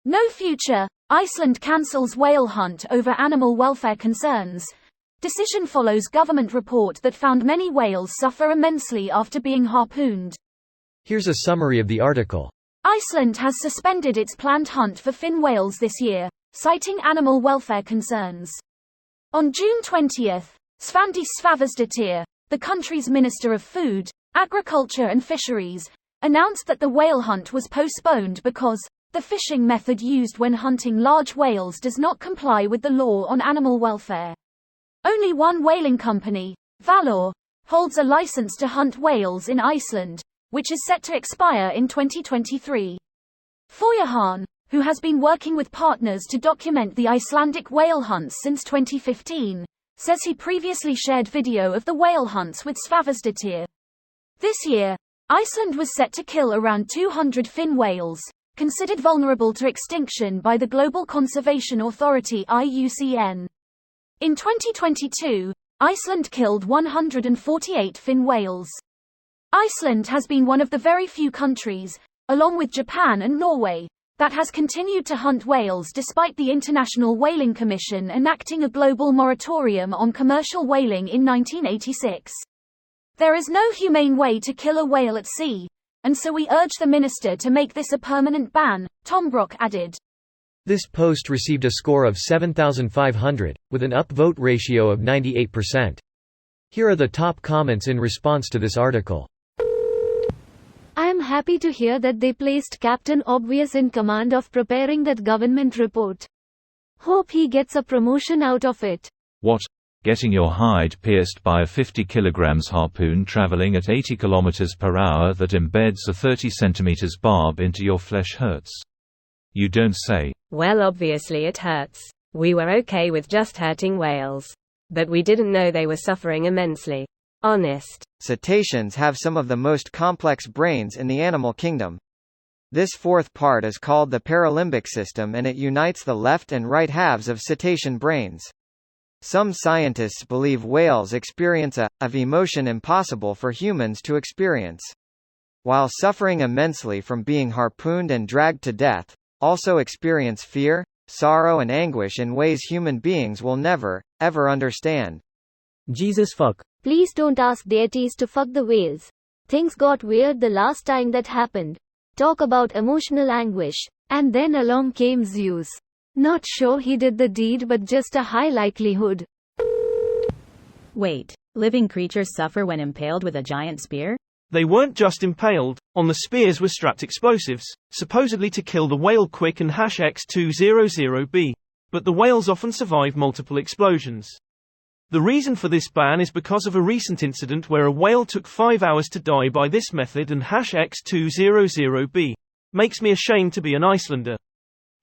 No future. Iceland cancels whale hunt over animal welfare concerns. Decision follows government report that found many whales suffer immensely after being harpooned. Here's a summary of the article. Iceland has suspended its planned hunt for fin whales this year, citing animal welfare concerns. On June 20, Svandís Svavarsdóttir, the country's Minister of Food, Agriculture and Fisheries, announced that the whale hunt was postponed because the fishing method used when hunting large whales does not comply with the law on animal welfare. Only one whaling company, Valor, holds a license to hunt whales in Iceland, which is set to expire in 2023. Foyahan, who has been working with partners to document the Icelandic whale hunts since 2015, says he previously shared video of the whale hunts with Svavarsdóttir. This year, Iceland was set to kill around 200 fin whales, considered vulnerable to extinction by the Global Conservation Authority (IUCN). In 2022, Iceland killed 148 fin whales. Iceland has been one of the very few countries, along with Japan and Norway, that has continued to hunt whales despite the International Whaling Commission enacting a global moratorium on commercial whaling in 1986. There is no humane way to kill a whale at sea, and so we urge the minister to make this a permanent ban, Tombrock added. This post received a score of 7,500, with an upvote ratio of 98%. Here are the top comments in response to this article. I am happy to hear that they placed Captain Obvious in command of preparing that government report. Hope he gets a promotion out of it. What? Getting your hide pierced by a 50 kg harpoon traveling at 80 km per hour that embeds a 30 cm barb into your flesh hurts. You don't say. Well, obviously it hurts. We were okay with just hurting whales. But we didn't know they were suffering immensely. Honest. Cetaceans have some of the most complex brains in the animal kingdom. This fourth part is called the paralimbic system and it unites the left and right halves of cetacean brains. Some scientists believe whales experience of emotion impossible for humans to experience. While suffering immensely from being harpooned and dragged to death, also experience fear, sorrow and anguish in ways human beings will never, ever understand. Jesus fuck. Please don't ask deities to fuck the whales. Things got weird the last time that happened. Talk about emotional anguish. And then along came Zeus. Not sure he did the deed but just a high likelihood. Wait, living creatures suffer when impaled with a giant spear? They weren't just impaled, on the spears were strapped explosives, supposedly to kill the whale quick and #X200B. But the whales often survive multiple explosions. The reason for this ban is because of a recent incident where a whale took 5 hours to die by this method and #X200B. Makes me ashamed to be an Icelander.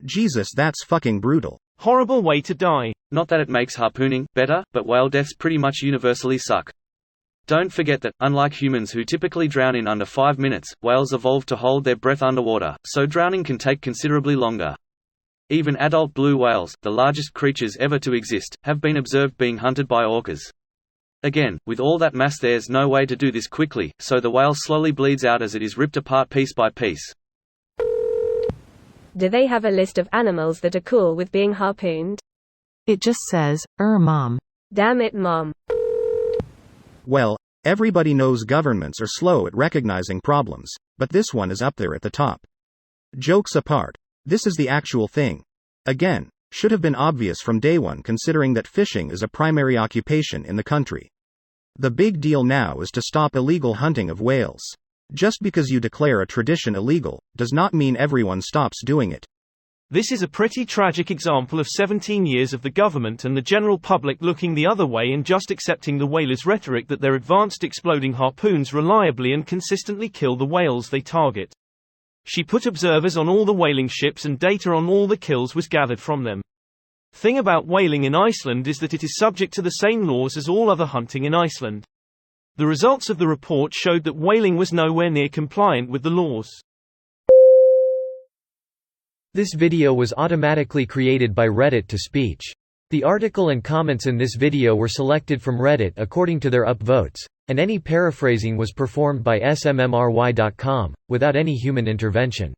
Jesus, that's fucking brutal. Horrible way to die. Not that it makes harpooning better, but whale deaths pretty much universally suck. Don't forget that, unlike humans who typically drown in under 5 minutes, whales evolved to hold their breath underwater, so drowning can take considerably longer. Even adult blue whales, the largest creatures ever to exist, have been observed being hunted by orcas. Again, with all that mass there's no way to do this quickly, so the whale slowly bleeds out as it is ripped apart piece by piece. Do they have a list of animals that are cool with being harpooned? It just says, Mom. Damn it, Mom. Well, everybody knows governments are slow at recognizing problems, but this one is up there at the top. Jokes apart, this is the actual thing. Again, should have been obvious from day one considering that fishing is a primary occupation in the country. The big deal now is to stop illegal hunting of whales. Just because you declare a tradition illegal, does not mean everyone stops doing it. This is a pretty tragic example of 17 years of the government and the general public looking the other way and just accepting the whalers' rhetoric that their advanced exploding harpoons reliably and consistently kill the whales they target. She put observers on all the whaling ships and data on all the kills was gathered from them. Thing about whaling in Iceland is that it is subject to the same laws as all other hunting in Iceland. The results of the report showed that whaling was nowhere near compliant with the laws. This video was automatically created by Reddit to speech. The article and comments in this video were selected from Reddit according to their upvotes, and any paraphrasing was performed by smmry.com, without any human intervention.